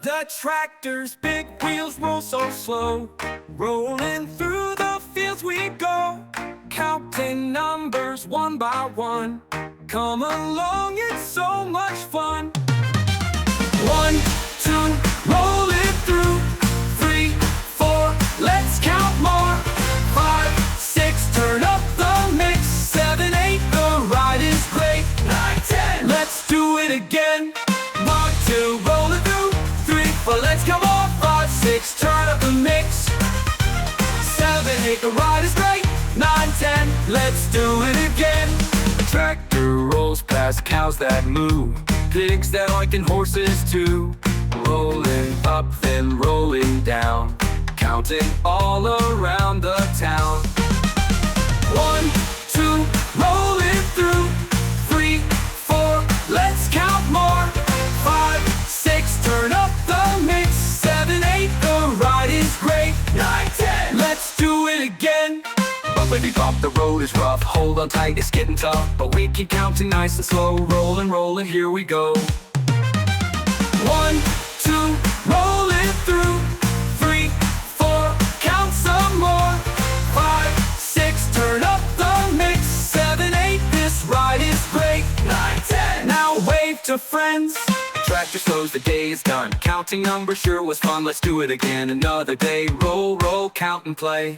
The tractor's big wheels roll so slow, rolling through the fields we go, counting numbers one by one. Come along, it's so much fun. 1, 2, roll it through. 3, 4, let's count more. 5, 6, turn up the mix. 7, 8, the ride is great. 9, 10, let's do it again. 1, 2, roll it through. 3, 4, let's count more. 5, 6, turn up the mix. 7, 8, the ride is great. 9, 10, let's do it again. The tractor rolls past cows that moo, pigs that oink and horses too. Rolling up then rolling down, counting all around the town. 1, 2, roll it through. 3, 4, let's count more. 5, 6, turn up the mix. 7, 8, the ride is great. 9, 10, let's do it again. Bumpity bump, the road is rough. Hold on tight, it's getting tough, but we keep counting nice and slow. Rolling, rolling, here we go. 1, 2, roll it through. 3, 4, count some more. 5, 6, turn up the mix. 7, 8, this ride is great. 9, 10, now wave to friends. Tractor slows, the day is done. Counting numbers sure was fun, let's do it again another day. Roll, roll, count and play.